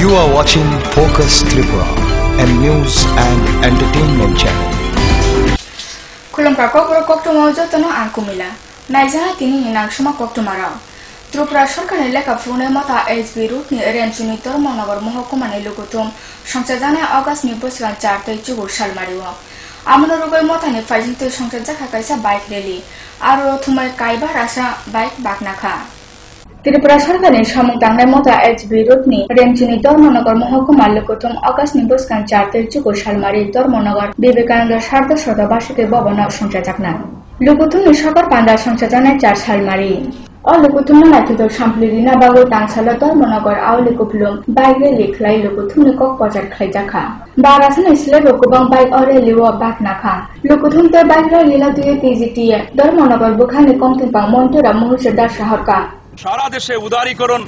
You are watching Focus Tripura, a news and entertainment channel. Kulumpa kokro kokto mawjotono ang kumila. Naizana tini nang suma kokto mara. Tripura সরকার লেখা ফোনে মতা SB root নি রেঞ্জনি তরমনগর মহকুমানি লুকুতুম সংসদানে August নি বছর 4 থেকে 4 সাল Mario আমন রুগই মতানি ফাইজিতে সংসদ জাখা কাইসা বাইক রেলি আর থুমাই কাইবা রাসা বাইক বাকনাখা ত্রিপুরা সরকারের সমুদানের মতো এসবি রুটনি রেঞ্জনি ধর্মনগর মহকুমা লুকুতুম অগাস্ট নি বছর 4 থেকে 4 সাল মারি ধর্মনগর বিবেকানন্দ সার্ধ শতবার্ষিকী ভবন সংসদ জাকনা লুকুতুমনি সকর পান্ডা সংসদ জানে 4 সাল মারি Lukutum nakido samplirina bago tangsala Dharmanagar আউলি কুপলুম বাইরে লিখলাই লুকুতুমনি কক পজার খাইজাখা বারাসন ইসলে রকুবাং বাইক অরে লিওয়া বাকনাখা লুকুতুমতে বাইরে লীলা দুয়ে তিজিটিয়ে ধর্মনগর বুখানি কমতিপাং মন্টুরা মুহুর্শদার শহরকা সারা দেশে উদারীকরণ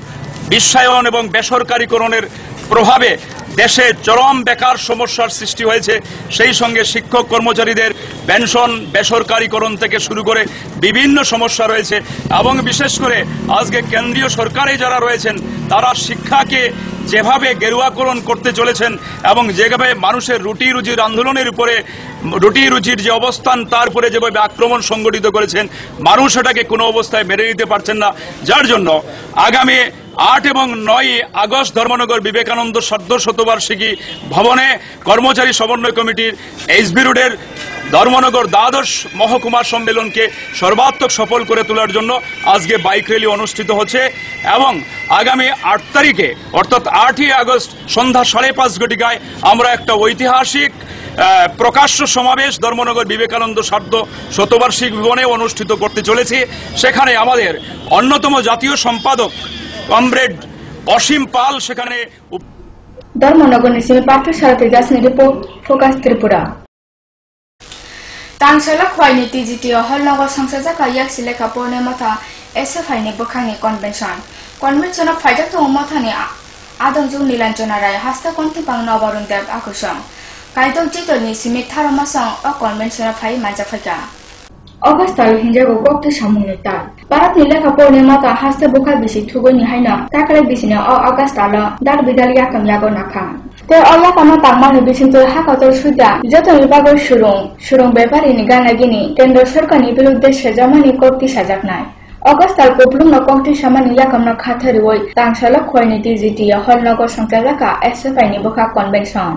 বিশ্বায়ন এবং বেসরকারীকরণের প্রভাবে দেশে চরম বেকার সমস্যার সৃষ্টি হয়েছে সেই সঙ্গে শিক্ষক কর্মচারীদের পেনশন বেসরকারীকরণ থেকে শুরু করে বিভিন্ন সমস্যা রয়েছে এবং বিশেষ করে আজকে কেন্দ্রীয় সরকারে যারা রয়েছেন তারা শিক্ষাকে যেভাবে গেরুয়াকরণ করতে চলেছেন এবং যেভাবে মানুষের রুটি রুজির আন্দোলনের উপরে রুটি রুজির যে অবস্থান তার উপরে যেভাবে আক্রমণ সংগঠিত করেছেন মানুষ এটাকে কোনো অবস্থায় মেনে নিতে পারছেন না যার জন্য আগামী 8 এবং 9 আগস্ট ধর্মনগর বিবেকানন্দ সার্ধ শতবার্ষিকী ভবনে কর্মচারী সমন্বয় কমিটির এসবি রোডের ধর্মনগর দ্বাদশ মহকুমা সম্মেলনকে সর্বাত্মক সফল করে তোলার জন্য আজকে বাইক র্যালি অনুষ্ঠিত হচ্ছে এবং আগামী 8 তারিখে অর্থাৎ 8ই আগস্ট সন্ধ্যা 5:30 ঘটিকায় আমরা একটা ঐতিহাসিক প্রকাশ্য সমাবেশ ধর্মনগর বিবেকানন্দ সার্ধ শতবার্ষিকী ভবনে অনুষ্ঠিত করতে চলেছি সেখানে আমাদের অন্যতম জাতীয় সম্পাদক কমরেড অসীম পাল সেখানে ধর্মনগর নিসিমে পাঠশালাতে যাচ্ছেন রিপোর্ট ফোকাস ত্রিপুরা তাংশালা খোয়াইনি টিজিটি হলনগর সংসদ জাকা ইয়াকসি লেখা পড়নে মথা এসএফআইনি বখানি কনভেনশন ফাইজাতো মথানি আদংজু নীলাঞ্জনা রায় হাস্তা কন্তিপাং নবরুণ দেব আকর্ষণ কাইদক জিতনি সিমি থারমাসং অ কনভেনশন ফাই মানজা ফাইকা অগস্টাল হিনজাগো গক্ত সামুনিতা ভারতনি লেখা পড়নে মথা হাস্তা বুখা বিসি থুগনি হাইনা তাকলে বিসিনে অ অগস্টাল দার বিদাল ইয়াকাম ইয়াগো নাখা তে অয়াকামা তাকমানি বিসিন্ত হাকাতর সুদা যতনি বাগর সুরং ব্যাপারীনি গানাগিনি কেন্দ্র সরকারনি বিরুদ্ধে সেজমানি করতি সাজাকনায় অগস্টাল কুপলুম কংটি সামানি ইয়াকামনা খাথারি ওই তাংশালা খোয়াইনি টিজিটি হলনগর সংচালকা এসএফআইনি বখা কনভেনশন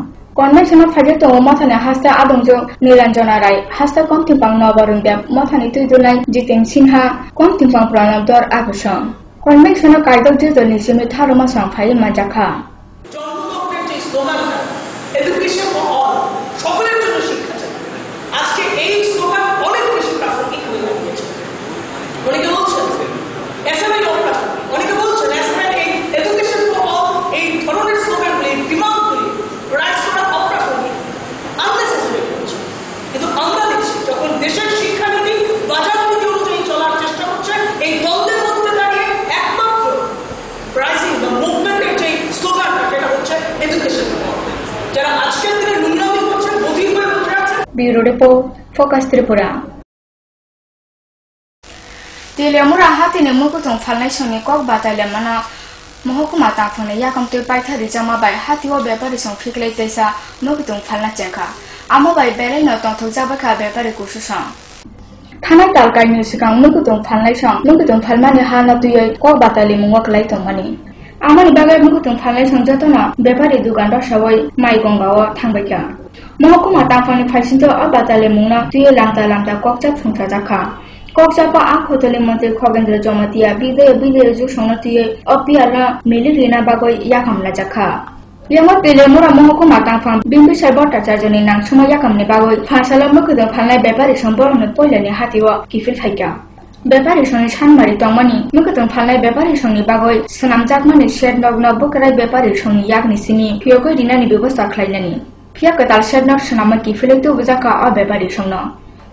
ফাইজাতো মথানি হাস্তা আদংজু নীলাঞ্জনা রায় হাস্তা কন্তিপাং নবরুণ দেব মথানি তুইদুলাই জিতেন সিনহা কন্তিপাং প্রণব দর আকর্ষণ কনভেনশন কাইদক জিতনি সিমি থারমাসং ফাই মানজাখা এডুকেশন ফর অল সকলের জন্য শিক্ষা চাই আজকে এই স্লোগান অনেক বেশি প্রাসঙ্গিক হয়ে দাঁড়িয়েছে অনেকে বলছেন এসএমআই অনেকে বলছেন এসএমআই এই এডুকেশন ফর অল এই ধরনের স্লোগানগুলি ডিমান্ডগুলি রাষ্ট্রটা অপ্রাসঙ্গিক আননেসেসারি হচ্ছে কিন্তু আমরা দেখছি যখন দেশের শিক্ষানীতি বাজার নীতি অনুযায়ী চলার চেষ্টা করছে এই দ্বন্দ্বের মধ্যে দাঁড়িয়ে একমাত্র প্রাইসিং বা মুভমেন্টের যে স্লোগানটা সেটা হচ্ছে এডুকেশন ফর অল যারা আজকের দিনে নুনরামি করছেন বধির হয়ে বসে আছেন bureau report focus Tripura Teliamura হাতিনে মুকুতং ফালনাই সঙ্গে কক বাতাইলে মানা মহকুমা তাফনে ইয়াকামতে পাইথারি জামাবাই হাতিও ব্যাপারে সং ফিকলাই তেসা মুকুতং ফালনা চেখা আমবাই বেলাইন তংথক জাবাখা ব্যাপারে কুসুসং থানাই তালকাই মিউজিকাং মুকুতং ফালনাই সং মুকুতং ফালমানি হানা তুই কক বাতাইলে মুঙ্গকলাই তংমানি আমার বাগাই মুকুতং ফালনাই সং যতনা ব্যাপারে দোকানদার সবাই মাই গঙ্গাও থাংবাইকা মহকুমা তাফনে ফাইসিন্ত অ বাতাইলে মুনা তুই লাংতা ককচা ফুংসা জাখা ককচাপা আখতলে মতে খগেন্দ্র জমাতিয়া বিদে জুসংনতিয়ে অপিয়ালা মিলিরিনা বাগই ইয়াকামলা জাখা ইয়ামা তেলেমুরা মহকুমা তাফাম বিম্বিসার ভট্টাচার্যনি নাং সময় ইয়াকামনি বাগই ফাঁসালা মুকুতং ফালনাই ব্যাপারে সম্পর্কে পয়লানি হাতিও কিফিল ফাইকা ব্যাপারে সঙ্গে সানমারি তংমানি মুকুতং ফালনাই ব্যাপারে সঙ্গে বাগই সুনাম জাকমানি শেড নগ্ন বকরাই ব্যাপারে সঙ্গে ইয়াকনি সিনি ফিয়কই রিনানি ব্যবস্থা খাইলানি ফিয়াকতাল শেড নগ সুনামা কিফিলে তো বুজাকা অ ব্যাপারে সঙ্গ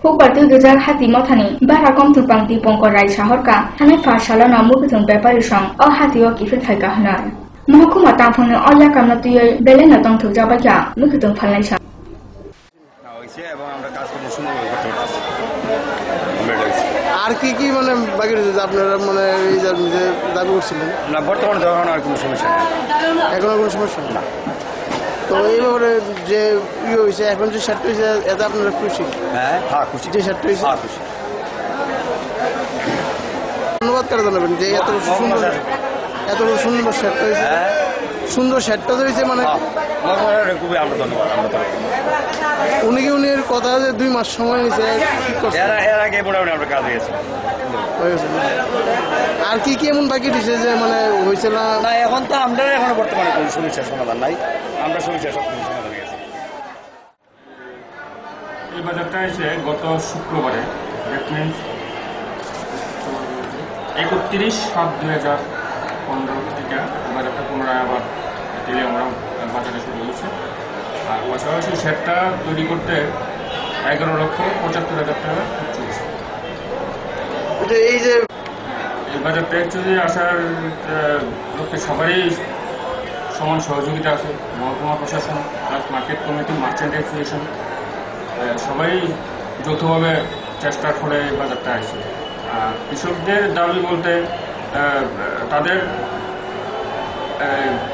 হুপারতে দুজার হাতি মথানি বারা কমথুপাং দীপঙ্কর রায় শহরকা থানাই ফাঁসালা না মুকুতং ব্যাপারে সং অ হাতিও কিফিল ফাইকা হনার মহকুমা তাফনে অয়াকামনা তুই বেলেনা তংথক জাবাইকা মুকুতং ফালনাই সং এবং আমরা কাজ করতে সুন্দর করতে পারছি আর আর কি কি মানে বাকি রয়েছে যে আপনারা মানে এই যে দাবি করছিলেন? না, বর্তমানে যখন আর কোনো সমস্যা নেই। এখন আর কোনো সমস্যা না। তো এই ব্যাপারে যে হয়েছে এখন যে শার্ট হয়েছে এতে আপনারা খুশি? হ্যাঁ, খুশি। যে শার্ট হয়েছে খুশি। ধন্যবাদ কারা জানাবেন যে এত সুন্দর শার্ট হয়েছে? সুন্দর শার্টটা হয়েছে মানে খুবই আমরা ধন্যবাদ। উনি এর কথা যে 2 মাস সময় নিয়েছে এর আগে মোটামুটি আমরা কাজ হয়েছে। আর কি কি এমন বাকি দিছে যে মানে হয়েছে না? এখন তো আমরা এখনো বর্তমানে কোনো সমস্যার সমাধান নাই। আমরা সমস্যার সব কিছু সমাধান গেছি। এই বাজারটা এসে গত শুক্রবারে, দ্যাট মিনস 31/7/2015 থেকে বাজারটা পুনরায় আবার তেলিয়ামুড়া বাজারে শুরু হয়েছে। আর পাশাপাশি শেডটা তৈরি করতে 11,75,000 টাকা খরচ হয়েছে। এই যে এই বাজারটা অ্যাকচুয়ালি আসার লক্ষ্যে সবারই সমান সহযোগিতা আছে। মহকুমা প্রশাসন plus market committee, merchant association সবাই যৌথভাবে চেষ্টার ফলে এই বাজারটা আসছে। আর কৃষকদের দাবি বলতে তাদের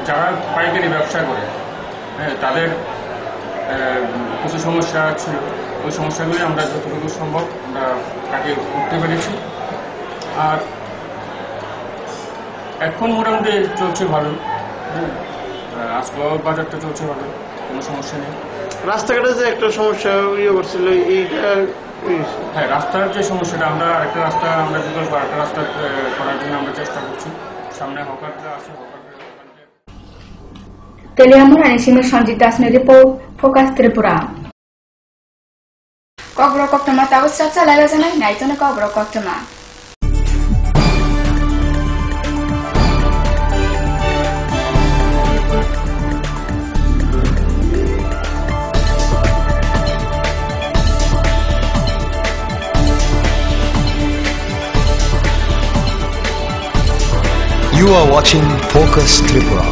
যারা পাইকারি ব্যবসা করে তাদের কিছু সমস্যা ছিল, ওই সমস্যাগুলি আমরা যতটুকু সম্ভব আমরা তাকে করতে পেরেছি। আর এখন মোটামুটি চলছে ভালো। আজকেও বাজারটা চলছে ভালো, কোনো সমস্যা নেই। রাস্তাঘাটে যে একটা সমস্যা করছিল এইটা, হ্যাঁ, রাস্তার যে সমস্যাটা, আমরা আরেকটা রাস্তা আমরা বিকল্প আরেকটা রাস্তা করার জন্য আমরা চেষ্টা করছি। সামনে হকাররা আছে, তেলিয়ামুড়া নিসিমের সঞ্জিত দাসনের রিপোর্ট, ফোকাস ত্রিপুরা। কগ্র কক্টমা তাও চাচা লাগা জানাই নাইতনে কগ্র কক্টমা। You are watching Focus Tripura,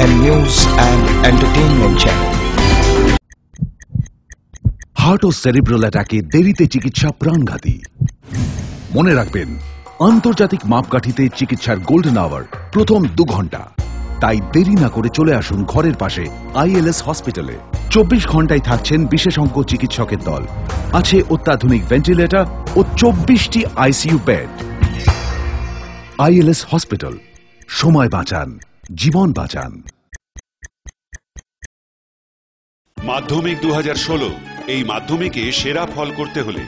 a news and entertainment channel. Heart ও সেরিব্রাল অ্যাটাকে দেরিতে চিকিৎসা প্রাণঘাতী। মনে রাখবেন, আন্তর্জাতিক মাপকাঠিতে চিকিৎসার গোল্ডেন আওয়ার প্রথম 2 ঘন্টা। তাই দেরি না করে চলে আসুন ঘরের পাশে ILS হসপিটালে। 24 ঘন্টায় থাকছেন বিশেষজ্ঞ চিকিৎসকের দল। আছে অত্যাধুনিক ভেন্টিলেটর ও 24টি ICU বেড। ILS হসপিটাল, সময় বাঁচান, জীবন বাঁচান। মাধ্যমিক 2016, এই মাধ্যমিকে সেরা ফল করতে হলে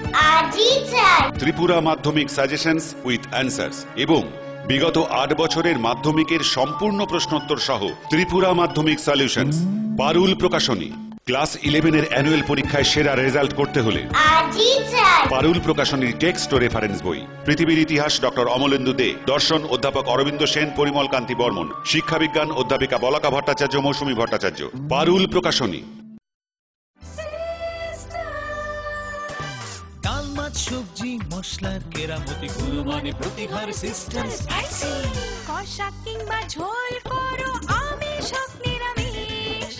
ত্রিপুরা মাধ্যমিক সাজেশনস উইথ অ্যান্সার্স এবং বিগত 8 বছরের মাধ্যমিকের সম্পূর্ণ প্রশ্নোত্তর সহ ত্রিপুরা মাধ্যমিক সলিউশনস। পারুল প্রকাশনী। ক্লাস 11-এর অ্যানুয়াল পরীক্ষায় সেরা রেজাল্ট করতে হলে পারুল প্রকাশনীর টেক্সট ও রেফারেন্স বই। পৃথিবীর ইতিহাস ডক্টর অমলেন্দু দে, দর্শন অধ্যাপক অরবিন্দ সেন, পরিমল কান্তি বর্মন, শিক্ষাবিজ্ঞান অধ্যাপিকা বলাকা ভট্টাচার্য, মৌসুমী ভট্টাচার্য। পারুল প্রকাশনী। ডাল, মাছ, সবজি, মশলার কেরামতি, গুণমানে প্রতিভার সিস্টার স্পাইসি। কষা কিংবা ঝোল করো আমিষ হোক নিরামিষ,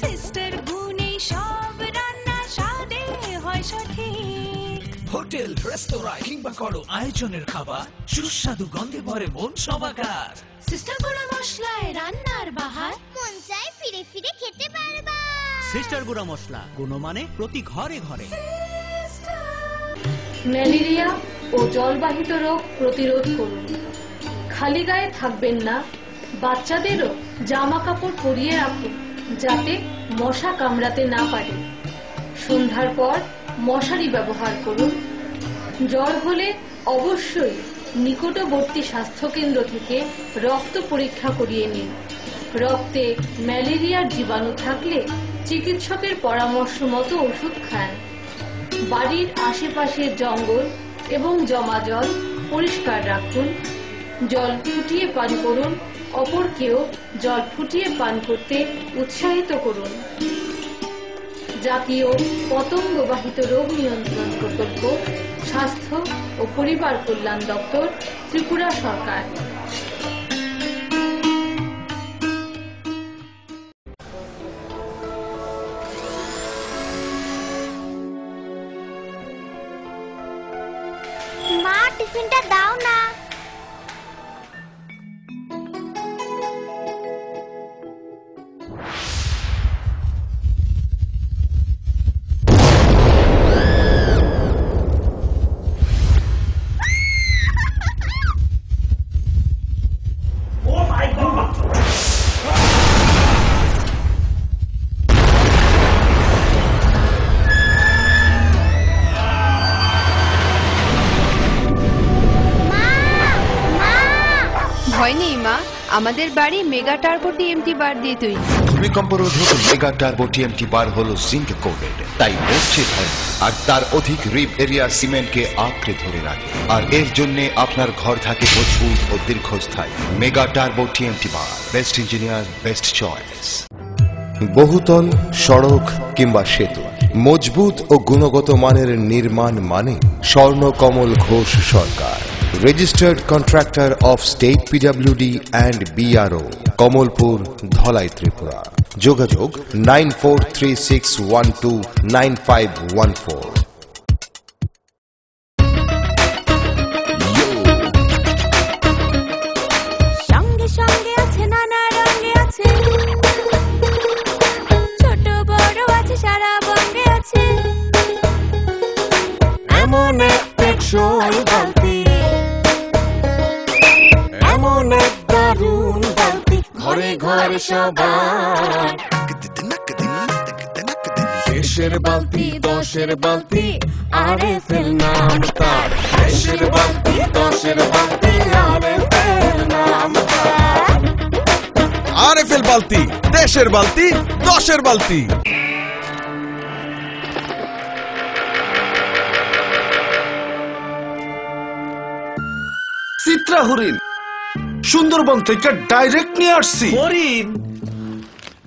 সিস্টার গুণে সব রান্না স্বাদে হয় সঠিক। হোটেল, রেস্তোরাঁ কিংবা করো আয়োজনের খাবার, সুস্বাদু গন্ধে ভরে মন সবাকার। সিস্টার গুঁড়া মশলায় রান্নার বাহার, মন চায় ফিরে ফিরে খেতে পারবা। সিস্টার গুঁড়া মশলা, গুণমানে প্রতি ঘরে ঘরে। ম্যালেরিয়া ও জলবাহিত রোগ প্রতিরোধ করুন। খালি গায়ে থাকবেন না, বাচ্চাদেরও জামা কাপড় পরিয়ে রাখুন যাতে মশা কামড়াতে না পারে। সন্ধ্যার পর মশারি ব্যবহার করুন। জ্বর হলে অবশ্যই নিকটবর্তী স্বাস্থ্যকেন্দ্র থেকে রক্ত পরীক্ষা করিয়ে নিন। রক্তে ম্যালেরিয়ার জীবাণু থাকলে চিকিৎসকের পরামর্শ মতো ওষুধ খান। বাড়ির আশেপাশের জঙ্গল এবং জমা জল পরিষ্কার রাখুন। জল ফুটিয়ে পান করুন। অপরকেও জল ফুটিয়ে পান করতে উৎসাহিত করুন। জাতীয় পতঙ্গবাহিত রোগ নিয়ন্ত্রণ প্রকল্প, স্বাস্থ্য ও পরিবার কল্যাণ দপ্তর, ত্রিপুরা সরকার। টিফিনটা দাও না। ভয় নেই মা, আমাদের বাড়ি মেগা টার্বো টিএমটি বার দিয়ে তৈরি। ভূমিকম্প রোধক মেগা টার্বো টিএমটি বার হলো জিঙ্ক কোটেড, তাই মরচে ধরে আর তার অধিক রিব এরিয়া সিমেন্টকে আঁকড়ে ধরে রাখে, আর এর জন্য আপনার ঘর থাকে মজবুত ও দীর্ঘস্থায়ী। মেগা টার্বো টিএমটি বার, বেস্ট ইঞ্জিনিয়ার, বেস্ট চয়েস। বহুতল, সড়ক কিংবা সেতু, মজবুত ও গুণগত মানের নির্মাণ মানে Swarnakamal Ghosh Sarkar, registered contractor of state PWD and BRO, Kamalpur, Dhalai, Tripura. যোগাযোগ 9436129514। সঙ্গে সঙ্গে আছে, নানা রঙে আছে, ছোট বড় আছে, সারা বঙ্গে আছে। এমন এক টেকসই বালতি, এমন এক দারুণ বালতি, ঘরে ঘরে সবার। দেশের বালতি, দশের বালতি, আরএফএল নাম তার। দেশের বালতি, দশের বালতি, আরএফএল নাম তার। আরএফএল বালতি, দেশের বালতি, দশের বালতি। চিত্রা হরিণ সুন্দরবন থেকে ডাইরেক্ট নিয়ে আসছি। হরিণ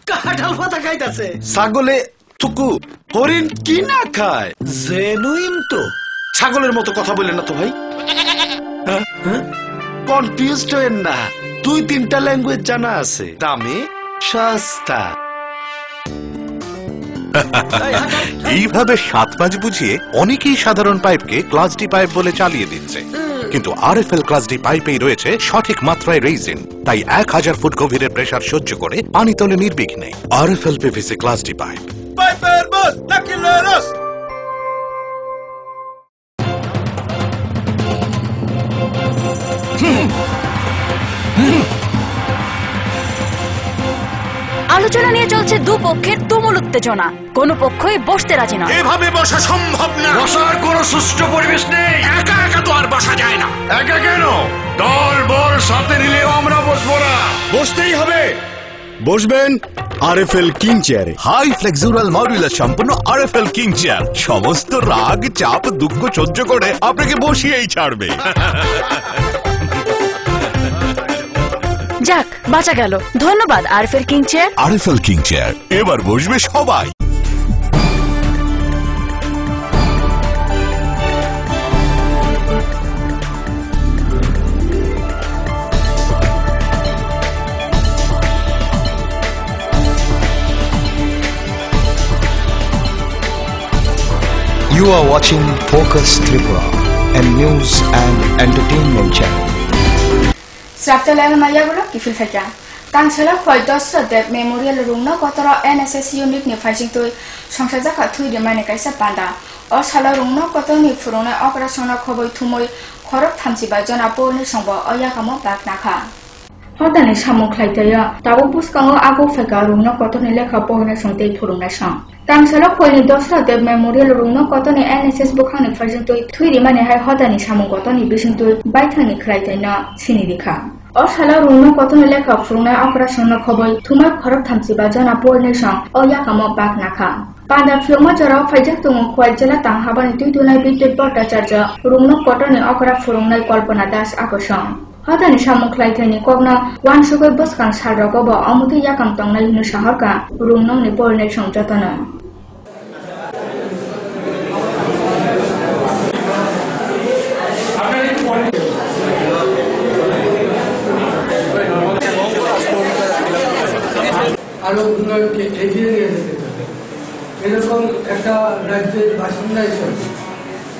কাঁঠাল পাতা খাইতাছে। ছাগলে থুকু, হরিণ কি না খায়? জেনুইন তো। ছাগলের মতো কথা বললেন না তো ভাই, কনফিউজড হয়েন না। 2-3টা ল্যাঙ্গুয়েজ জানা আছে, দামে সস্তা। এইভাবে 7 মাস বুঝিয়ে অনেকেই সাধারণ পাইপকে ক্লাস ডি পাইপ বলে চালিয়ে দিচ্ছে, কিন্তু আরএফএল ক্লাস ডি পাইপেই রয়েছে সঠিক মাত্রায় রেইজিন, তাই 1000 ফুট গভীরের প্রেসার সহ্য করে পানি তোলে নির্বিঘ্নে। RFL PVC class D pipe. পাইপের বস নাকিলেরস। আলোচনা নিয়ে চলছে দুপক্ষের তুমুল উত্তেজনা, কোন পক্ষই বসতে রাজি নয়। এভাবে বসা সম্ভব না, বসার কোনো সুষ্ঠু পরিবেশ নেই। একা একা তো আর বসা যায় না। একা কেন, দল বল সাথে নিলেও আমরা বসবো না। বসতেই হবে। বসবেন আরএফএল কিং চেয়ারে। হাই ফ্লেক্সুরাল মডুলার সম্পন্ন আরএফএল কিং চেয়ার সমস্ত রাগ, চাপ, দুঃখ সহ্য করে আপনাকে বসিয়েই ছাড়বে। যাক, বাঁচা গেল। ধন্যবাদ RFL king chair. RFL king chair, এবার বসবে সবাই। You are watching Focus Tripura, a news and entertainment channel. Sraptalang Mayagura, Kifilfaka. Tangsela Khoidos Dev Memorial Room, no Kotara NSS unit near fighting to Shangsazaka to the Manakaisa Panda, or Shala Room, no Kotoni Furona, Operationa Koboy Tumoy, Korok Tamsi by John Apone Shombo, Oyakamo Baknaka. Hodani Shamu Klaitaya, Tabuskango Ago Feka Room, no Kotoni Leka Pone Shonte Purunation. Tangsela Khoidos Dev Memorial Room, no Kotoni NSS Bukani fighting to Tweedy Manahai Hodani Shamu Kotoni Vision to Baitani Klaitana, Sinidika. Oshala Runo Cotton Leka Fruna Operation Koboy, Tuma Korok Tamsi by John Apone Nation, Oyakamo Baknaka. Pada Flomajara Fajatum Quajalata Haban to Nabit Porta Charger, Runo Cotton Okra Furuna Kolpanadas Akoshan. Hodani Shamu Klaitani Kogna, one sugar buskan Saragoba, Amuti Yakam Tong Shaharka, Runo Nipol Nation Jotana. আলোকগুলোকে এগিয়ে নিয়ে যেতে হবে। এরকম একটা রাজ্যের বাসিন্দা হিসেবে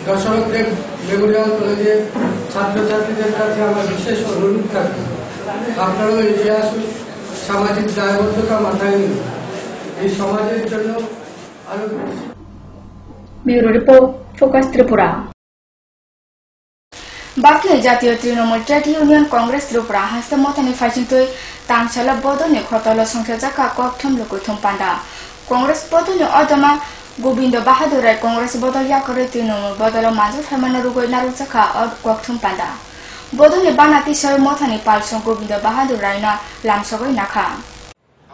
Dasharathdeb Memorial কলেজের ছাত্রছাত্রীদের কাছে আমার বিশেষ অনুরোধ থাকবে, আপনারাও এগিয়ে আসুন, সামাজিক দায়বদ্ধতা মাথায় নিন, এই সমাজের জন্য আরো বেশি। Bureau report, focus Tripura. বাকি জাতীয় তৃণমূল ট্রেড ইউনিয়ন কংগ্রেস ত্রিপুরা হাসতে মতানি ফাইচিন্তই তাংসালা বদনি খতল সংখ্যা জাকা ককথম লকুথম পান্ডা কংগ্রেস বদনি অদমা গোবিন্দ বাহাদুর রায় কংগ্রেস বদল ইয়াকরে তৃণমূল বদল মাঝে ফেমানো রুগৈ নারু জাকা ককথম পান্ডা বদনি বানাতি সয় মথানি পালসং গোবিন্দ বাহাদুর রায় না লামসগৈ নাখা।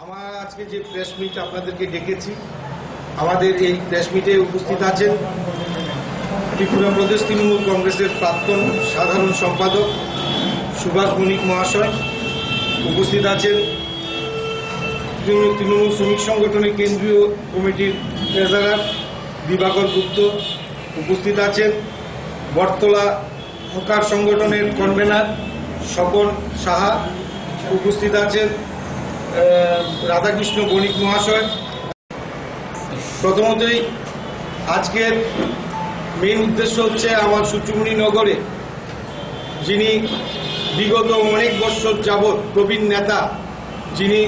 আমার আজকে যে প্রেস মিট আপনাদেরকে ডেকেছি, আমাদের এই প্রেস মিটে উপস্থিত আছেন ত্রিপুরা প্রদেশ তৃণমূল কংগ্রেসের প্রাক্তন সাধারণ সম্পাদক সুভাষ বণিক মহাশয়, উপস্থিত আছেন তৃণমূল শ্রমিক সংগঠনের কেন্দ্রীয় কমিটির ট্রেজারার দিবাকর গুপ্ত, উপস্থিত আছেন বটতলা হকার সংগঠনের কনভেনার স্বপন সাহা, উপস্থিত আছেন রাধাকৃষ্ণ বণিক মহাশয়। প্রথমতই আজকের মেন উদ্দেশ্য হচ্ছে আমার সুচুমনি নগরে যিনি বিগত অনেক বছর যাবৎ প্রবীণ নেতা, যিনি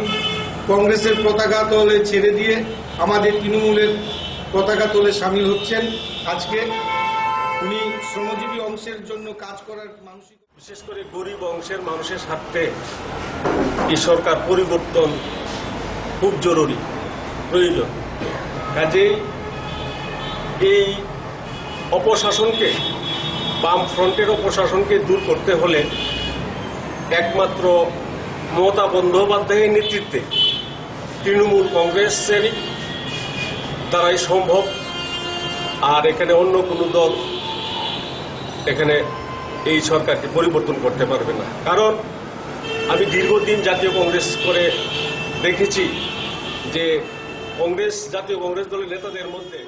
কংগ্রেসের পতাকা তলে ছেড়ে দিয়ে আমাদের তৃণমূলের পতাকা তলে সামিল হচ্ছেন, আজকে উনি শ্রমজীবী অংশের জন্য কাজ করার মানসিক, বিশেষ করে গরিব অংশের মানুষের স্বার্থে এই সরকার পরিবর্তন খুব জরুরি প্রয়োজন। কাজেই এই অপশাসনকে, বামফ্রন্টের অপশাসনকে দূর করতে হলে একমাত্র মমতা বন্দ্যোপাধ্যায়ের নেতৃত্বে তৃণমূল কংগ্রেসের দ্বারাই সম্ভব। আর এখানে অন্য কোনো দল এখানে এই সরকারকে পরিবর্তন করতে পারবে না, কারণ আমি দীর্ঘদিন জাতীয় কংগ্রেস করে দেখেছি যে জাতীয় কংগ্রেস দলের নেতাদের মধ্যে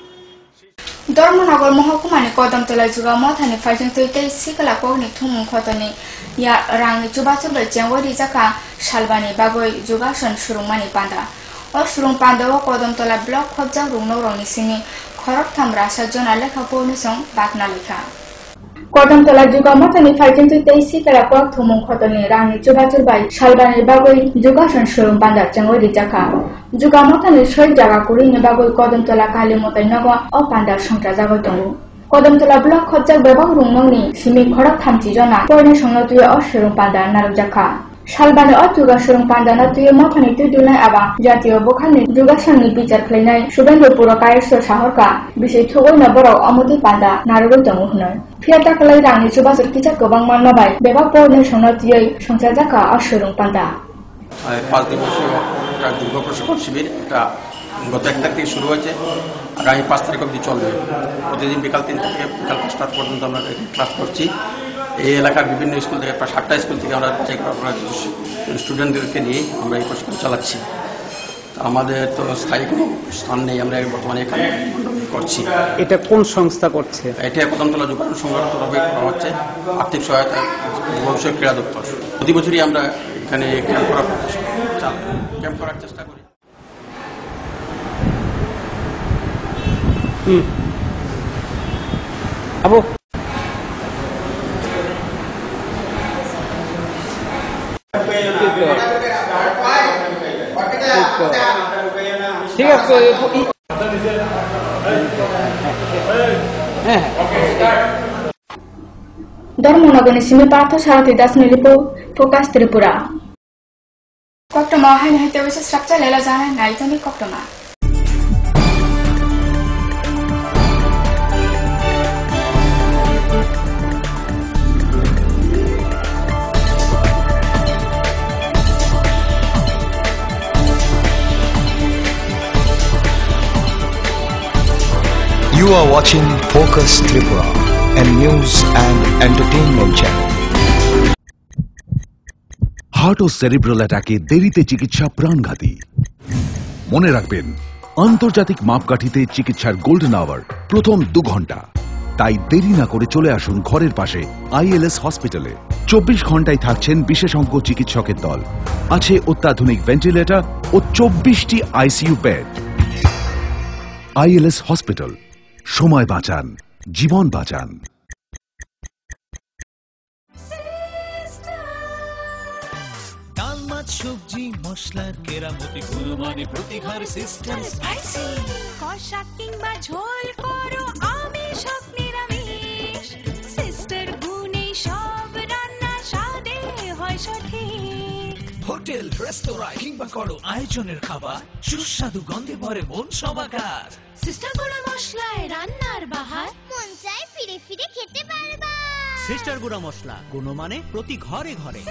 ধর্মনগর মহকুমানি কদমতলা যুগা মথানি ফাইচিন্তই তেই সিকলা কগনি থুমুং খতনি ইয়া রাংনি চুবাচুরবাই চেঙ্গরি জাকা সালবানি বাগৈ যোগাসন সুরুংমানি পান্ডা ও সুরুং পান্ডা ও কদমতলা ব্লক খবজা রুংনৌরংনি সিমি খরক থামরা সাজনা লেখা পৌনিসং বাকনা লেখা কদমতলা যুগা মথানি ফাইচিন্তই তেই সিকলা কক থুমুং খতনি রাংনি চুবাচুরবাই সালবানি বাগৈ যোগাসন সুরুং পান্ডা চেঙ্গরি জাকা যুগা মথানি সই জায়গা করিনি বাগৈ কদমতলা কালী মতাই নগ ও পান্ডার সংখ্যা জাগৈ দङ কদমতলা ব্লক খবজা বেবাং রুংনৌনি সিমি খরক থামচি জনা পয়নি সংন তুই ও সুরুং পান্ডা নারু জাকা সালবানি ও যুগা সুরুং পান্ডা না তুই মথানি তুই দুনাই আবা জাতীয় বখানি যোগাসননি বিচার খাইনাই সুবেন্দ্রপুর কায়েশ্বর সাহরকা বিশেষ থগৈ নবর অমতি পান্ডা নারুগৈ দङ হনয় ফিয়াতা খালাই রাংনি চুবাচুর কিচা গোবাং মানবাই বেবা পয়নি সংন তুই সংখ্যা জাকা ও সুরুং পান্ডা 5 দিবসীয় একটা দুর্গ প্রশিক্ষণ শিবির, এটা গত 1 তারিখ থেকে শুরু হয়েছে, আগামী 5 তারিখ অবধি চলবে। প্রতিদিন বিকাল 3 থেকে বিকাল 5টা পর্যন্ত আমরা ক্লাস করছি। এই এলাকার বিভিন্ন স্কুল থেকে, প্রায় 7টা স্কুল থেকে আমরা স্টুডেন্টদেরকে নিয়ে আমরা এই প্রশিক্ষণ চালাচ্ছি। আমাদের তো স্থায়ী কোনো স্থান নেই, আমরা বর্তমানে এখানে করছি। এটা কোন সংস্থা করছে? এটা কদমতলা যোগাসন সংগঠন তরফে করা হচ্ছে, আর্থিক সহায়তা ভবিষ্যৎ ক্রীড়া দপ্তর। প্রতি বছরই আমরা এখানে ক্যাম্প করার চেষ্টা করি। আবু ঠিক আছে, ধর্মনগর সিমি পার্থ সারথী দাস নিলিপো ফোকাস ত্রিপুরা কক্টমা হাইন হাইতে বসে স্ট্রাকচার লেলা জানায় নাইতনি কক্টমা You are watching Focus Tripura, a news and entertainment channel. Heart ও সেরিব্রাল অ্যাটাকে দেরিতে চিকিৎসা প্রাণঘাতী। মনে রাখবেন, আন্তর্জাতিক মাপকাঠিতে চিকিৎসার গোল্ডেন আওয়ার প্রথম 2 ঘন্টা। তাই দেরি না করে চলে আসুন ঘরের পাশে ILS হসপিটালে। 24 ঘন্টায় থাকছেন বিশেষজ্ঞ চিকিৎসকের দল, আছে অত্যাধুনিক ভেন্টিলেটর ও 24টি ICU বেড। ILS হসপিটাল, সময় বাঁচান, জীবন বাঁচান। মাছ সবজি মশলার কেরামতি গুণমানে প্রতিঘর সিস্টার স্পাইসি কষা কিংবা ঝোল করো আমিষ হোক নিরামিষ সিস্টার গুণে সব রান্না স্বাদে হয় সঠিক হোটেল রেস্তোরাঁ কিংবা করো আয়োজনের খাবার সুস্বাদু গন্ধে ভরে মন সবাকার সিস্টার গুঁড়া মশলায় রান্নার বাহার মন চায় ফিরে ফিরে খেতে পারবা সিস্টার গুঁড়া মশলা গুণমানে প্রতি ঘরে ঘরে।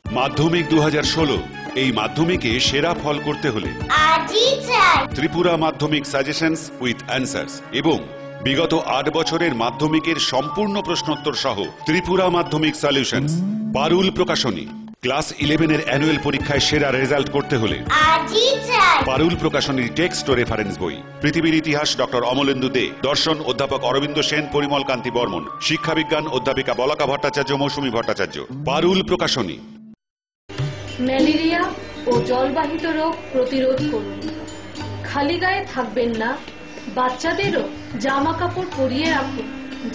মাধ্যমিক 2016 এই মাধ্যমিকে সেরা ফল করতে হলে আজই চাই ত্রিপুরা মাধ্যমিক সাজেশনস উইথ অ্যান্সার্স এবং বিগত 8 বছরের মাধ্যমিকের সম্পূর্ণ প্রশ্নোত্তর সহ ত্রিপুরা মাধ্যমিক সলিউশনস। পারুল প্রকাশনী। ক্লাস 11 এর অ্যানুয়াল পরীক্ষায় সেরা রেজাল্ট করতে হলে আজই চাই পারুল প্রকাশনীর টেক্সট ও রেফারেন্স বই। পৃথিবীর ইতিহাস ডক্টর অমলেন্দু দে, দর্শন অধ্যাপক অরবিন্দ সেন, পরিমল কান্তি বর্মন, শিক্ষাবিজ্ঞান অধ্যাপিকা বলাকা ভট্টাচার্য, মৌসুমী ভট্টাচার্য। পারুল প্রকাশনী। ম্যালেরিয়া ও জলবাহিত রোগ প্রতিরোধ করুন। খালি গায়ে থাকবেন না, বাচ্চাদেরও জামা কাপড় পরিয়ে রাখুন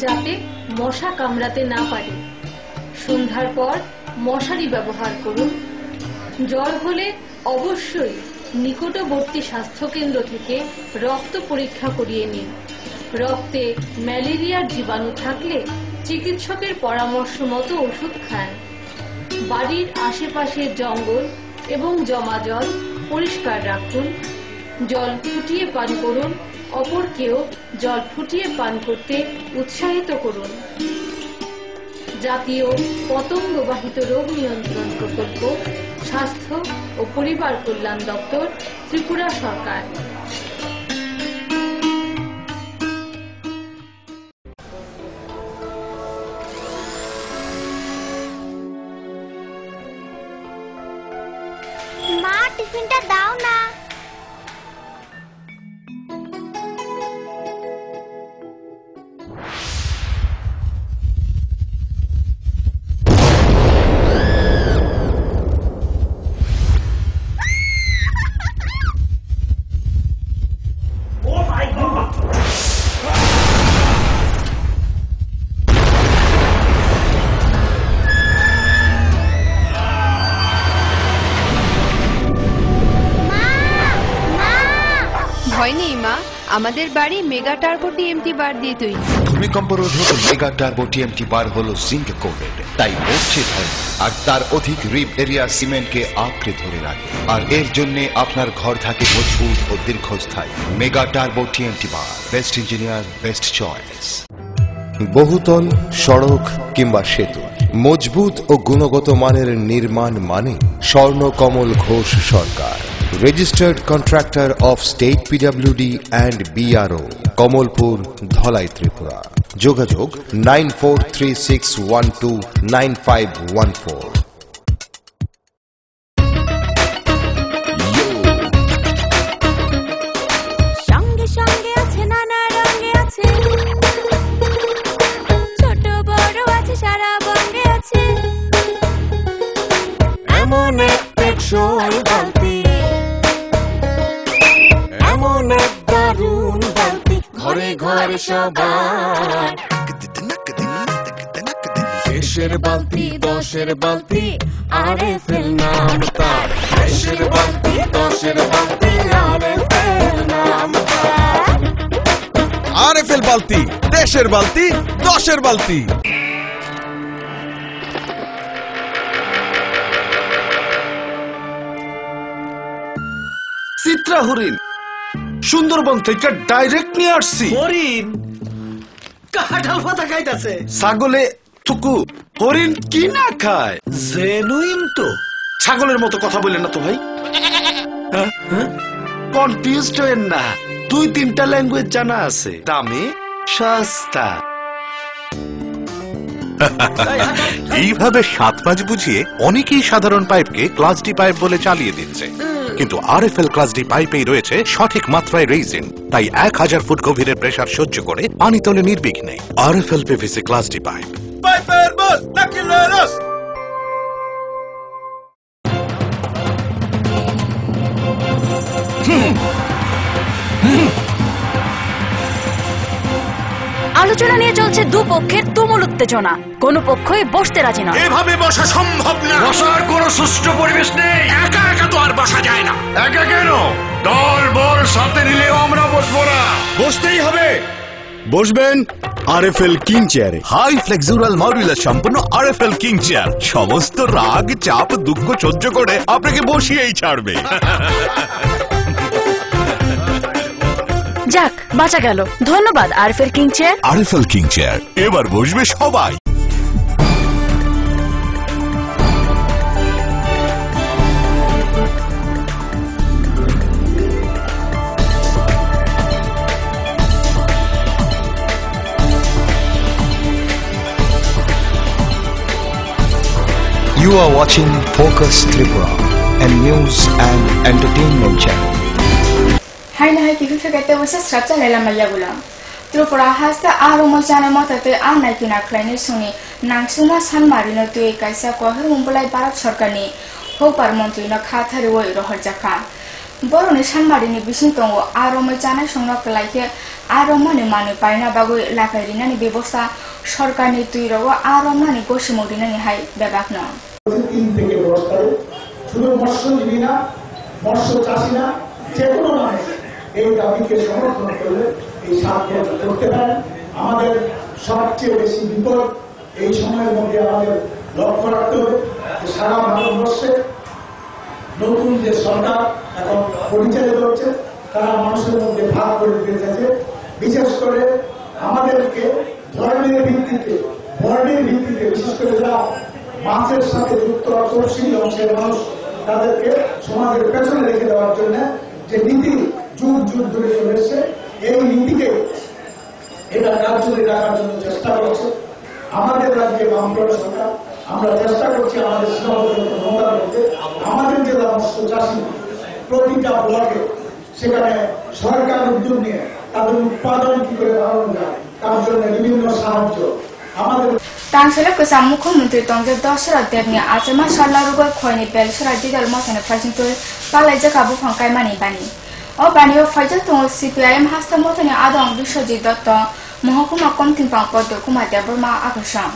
যাতে মশা কামড়াতে না পারে। সন্ধ্যার পর মশারি ব্যবহার করুন। জ্বর হলে অবশ্যই নিকটবর্তী স্বাস্থ্যকেন্দ্র থেকে রক্ত পরীক্ষা করিয়ে নিন। রক্তে ম্যালেরিয়ার জীবাণু থাকলে চিকিৎসকের পরামর্শ মতো ওষুধ খান। বাড়ির আশেপাশের জঙ্গল এবং জমা জল পরিষ্কার রাখুন। জল ফুটিয়ে পান করুন। অপরকেও জল ফুটিয়ে পান করতে উৎসাহিত করুন। জাতীয় পতঙ্গবাহিত রোগ নিয়ন্ত্রণ প্রকল্প, স্বাস্থ্য ও পরিবার কল্যাণ দপ্তর, ত্রিপুরা সরকার। মা টিফিনটা দাও না। ভয় নেই মা, আমাদের বাড়ি মেগা টার্বো টিএমটি বার দিয়ে তৈরি। ভূমিকম্প রোধক মেগা টার্বো টিএমটি বার হলো জিঙ্ক কোটেড, তাই নড়ছে ধরে আর তার অধিক রিব এরিয়া সিমেন্টকে আঁকড়ে ধরে রাখে। আর এর জন্য আপনার ঘর থাকে মজবুত ও দীর্ঘস্থায়ী। মেগা টার্বো টিএমটি বার, বেস্ট ইঞ্জিনিয়ার, বেস্ট চয়েস। বহুতল, সড়ক কিংবা সেতু, মজবুত ও গুণগত মানের নির্মাণ মানে Swarnakamal Ghosh Sarkar, registered contractor of state PWD and BRO, Kamalpur, Dhalai, Tripura. যোগাযোগ 9436129514। সঙ্গে সঙ্গে আছে নানা রঙে আছে, ছোট বড় আছে সারা বঙ্গে আছে। এমন এক টেকসই বালতি, এমন এক দারুণ বালতি, ঘরে ঘরে সবার। দেশের বালতি, দশের বালতি, RFL নাম তার। দেশের বালতি, দশের বালতি, RFL নাম তার। RFL বালতি, দেশের বালতি, দশের বালতি। চিত্রা হরিণ সুন্দরবন থেকে ডাইরেক্ট নিয়ে আসছি। হরিণ কাঁঠাল পাতা খাইতাছে। ছাগলে থুকু, হরিণ কি না খায়? জেনুইন তো। ছাগলের মতো কথা বললেন না তো ভাই। কনফিউজড হয়েন না, 2-3টা ল্যাঙ্গুয়েজ জানা আছে। দামে সস্তা। এইভাবে 7 পাঁচ বুঝিয়ে অনেকেই সাধারণ পাইপকে ক্লাস ডি পাইপ বলে চালিয়ে দিচ্ছে, কিন্তু RFL ক্লাস ডি পাইপেই রয়েছে সঠিক মাত্রায় রেইজিন, তাই 1000 ফুট গভীরের প্রেসার সহ্য করে পানি তোলে নির্বিঘ্নে। RFL PVC class D pipe. পাইপের বস নাকিলেরস। আলোচনা প্ররোচনা নিয়ে চলছে দুপক্ষের তুমুল উত্তেজনা, কোনো পক্ষই বসতে রাজি নয়। এভাবে বসা সম্ভব না। বসার কোনো সুষ্ঠু পরিবেশ নেই। একা একা তো আর বসা যায় না। একা কেন, দল বল সাথে নিলেও আমরা বসবো না। বসতেই হবে। বসবেন আরএফএল কিং চেয়ারে। হাই ফ্লেক্সুরাল মডুলার সম্পন্ন আরএফএল কিং চেয়ার সমস্ত রাগ চাপ দুঃখ সহ্য করে আপনাকে বসিয়েই ছাড়বে। যাক, বাঁচা গেল। ধন্যবাদ RFL king chair. RFL king chair, এবার বসবে সবাই। You are watching Focus Tripura, a news and entertainment channel. Hai na hai kifi fekete wasa stracha lela maya gula. Tripura hasta aro mo chana mata te anai kina klaini suni nangsuna san marino tu kaisa kohar mumbulai Bharat Sarkar ni hopar montri na khathari wo rohar jaka. Boroni san marini bisintongo aro mo chana songna klaike aro mane mane paina bagoi lakairina ni bebosta Sarkar ni tuiro aro mane goshi modina ni hai bebakna. 3 থেকে ব্যবস্থায় শুধু মৎস্যজীবী না, মৎস্য চাষী না, যে কোনো মানুষ এই দাবিকে সমর্থন করলে এই সাহায্য করতে পারেন। আমাদের সবচেয়ে বেশি বিপদ এই সময়ের মধ্যে আমাদের লক্ষ্য রাখতে হবে যে সারা ভারতবর্ষে নতুন যে সরকার এখন পরিচালিত হচ্ছে তারা মানুষের মধ্যে ভাগ করে দিয়েছে। বিশেষ করে আমাদেরকে ধর্মের ভিত্তিতে, বর্ণের ভিত্তিতে, বিশেষ করে যারা মাছের সাথে যুক্ত তফসিলি অংশের মানুষ তাদেরকে সমাজের পেছনে রেখে দেওয়ার জন্য যে নীতি যুগ যুগ ধরে চলে এসছে, এই নীতিকে এটা কার্যকরী রাখার জন্য চেষ্টা করছে আমাদের রাজ্যে বামফ্রন্ট সরকার। আমরা চেষ্টা করছি আমাদের সীমাবদ্ধ নৌকা করতে। আমাদের জেলা মৎস্য চাষী প্রতিটা ব্লকে সেখানে সরকার উদ্যোগ নিয়ে তাদের উৎপাদন কি করে বাড়ানো যায় তার জন্য বিভিন্ন সাহায্য আমাদের Tangsele kesam Mukhomantri Tongje Dashrath Debni Achama Shallaruga Khoini Belshra Didal Motane Fajintoi Palai Jaka Bukhang Kaimani Bani. O Bani o Faja Tong CPIM Hasta Motane Adong Bishojit Dotto Mohokuma Komtimpang Poddo Kuma Deborma Akasham.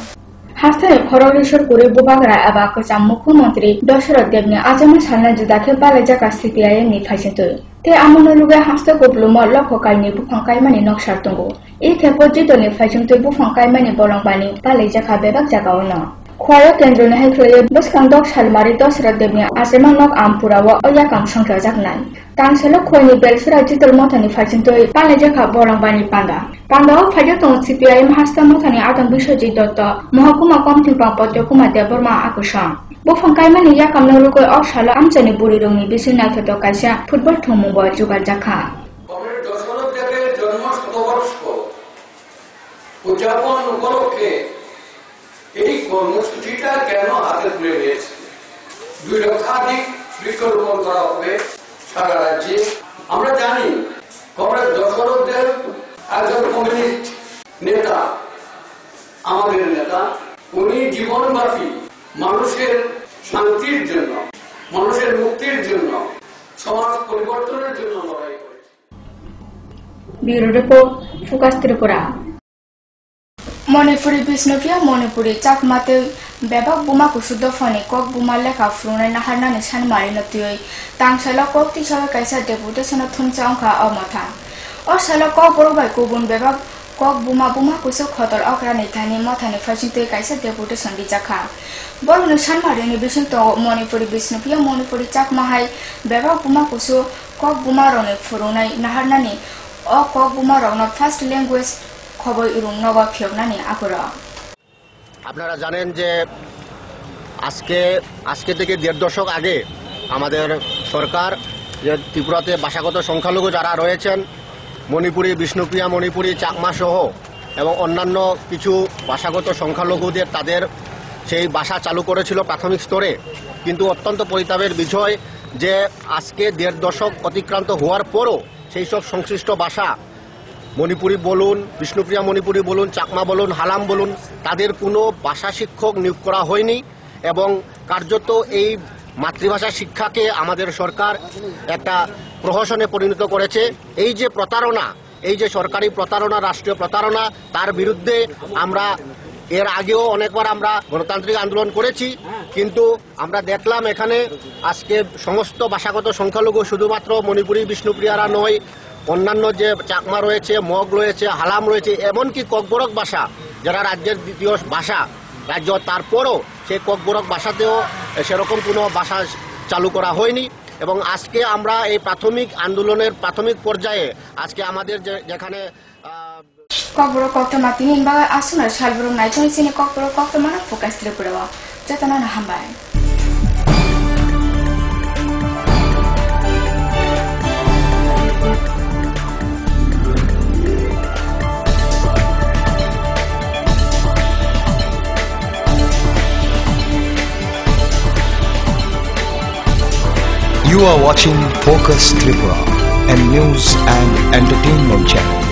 Hastane Khorogeshwar Puri Bubagra Aba kesam Mukhomantri Dashrath Debni Achama Shalla Judake Palai Jaka CPIM ni Fajintoi. Te amonaluga hasta goblumo lokho kaini bukhang kaimani nokshar tongo. E thepo jitoni fajungte bukhang kaimani bolong bani palai jaka bebak jaka ono. Khwaya kendro na haikhleye buskang dok shalmari Dashrath Debni asema nok ampurawa oyakam songkha jaknai. Tangselo khoini belsura jital mothani fajungtoi palai jaka bolong bani panda. Pandao fajatong CPIM hasta mothani Adam Bishojit Dotto Mohokuma Komtimpang Poddo Kuma Deborma Akasham. Bukhang kaimani yakam nolugoi okshala amchani burirongni bisina thoto kaisa football thombo jugar jakha. জন্ম শতবর্ষ উদযাপন উপলক্ষে এই কর্মসূচিটা কেন হাতে তুলে নিয়েছে? 2 লক্ষাধিক বৃক্ষরোপণ করা হবে সারা রাজ্যে। আমরা জানি কমরেড দশরথ দেব একজন কমিউনিস্ট নেতা, আমাদের নেতা। উনি জীবনব্যাপী মানুষের শান্তির জন্য, মানুষের মুক্তির জন্য, সমাজ পরিবর্তনের জন্য লড়াই করে। Bureau Report Focus Tripura. Manipuri Bisnopia Manipuri Chakmate Bebak Buma Kusudo Foni Kok Buma Leka Fruna Naharna Nishan Marina Tui Tangshala Kok Tisha Kaisa Deputation of Tunchangka Omata. Or Shalako Borba Kubun Bebak Kok Buma Buma Kuso Kotor Okrani Tani Motani Fashinte Kaisa Deputation Dijaka. Bol Nishan Marini Bishop Manipuri Bisnopia Manipuri Chakmahai Bebak Buma Kuso Kok Buma Rone Furunai Naharnani. O Kok Buma Rona First Language খবর ইরুম নগর ফিয়গনানি আকরা। আপনারা জানেন যে আজকে থেকে 1.5 দশক আগে আমাদের সরকার যে ত্রিপুরাতে ভাষাগত সংখ্যালঘু যারা রয়েছেন মণিপুরি, বিষ্ণুপ্রিয়া মণিপুরি, চাকমা সহ এবং অন্যান্য কিছু ভাষাগত সংখ্যালঘুদের তাদের সেই ভাষা চালু করেছিল প্রাথমিক স্তরে। কিন্তু অত্যন্ত পরিতাপের বিষয় যে আজকে 1.5 দশক অতিক্রান্ত হওয়ার পরও সেই সব সংশ্লিষ্ট ভাষা মণিপুরি বলুন, বিষ্ণুপ্রিয়া মণিপুরি বলুন, চাকমা বলুন, হালাম বলুন, তাদের কোনো ভাষা শিক্ষক নিয়োগ করা হয়নি এবং কার্যত এই মাতৃভাষা শিক্ষাকে আমাদের সরকার একটা প্রহসনে পরিণত করেছে। এই যে প্রতারণা, এই যে সরকারি প্রতারণা, রাষ্ট্রীয় প্রতারণা, তার বিরুদ্ধে আমরা এর আগেও অনেকবার আমরা গণতান্ত্রিক আন্দোলন করেছি, কিন্তু আমরা দেখলাম এখানে আজকে সমস্ত ভাষাগত সংখ্যালঘু, শুধুমাত্র মণিপুরী বিষ্ণুপ্রিয়ারা নয়, অন্যান্য যে চাকমা রয়েছে, মগ রয়েছে, হালাম রয়েছে, এমনকি ককবরক ভাষা যারা রাজ্যের দ্বিতীয় ভাষা রাজ্য, তারপরও সেই ককবরক ভাষাতেও সেরকম কোনো ভাষা চালু করা হয়নি। এবং আজকে আমরা এই প্রাথমিক আন্দোলনের প্রাথমিক পর্যায়ে আজকে আমাদের যেখানে ককবরক কক্তমা তিনি বাগা আসুনা সালবরক নাইতনি সিনে ককবরক কক্তমা ফোকাস ত্রিপুরা জাতানা হামবাই। You are watching Focus Tripura, a news and entertainment channel.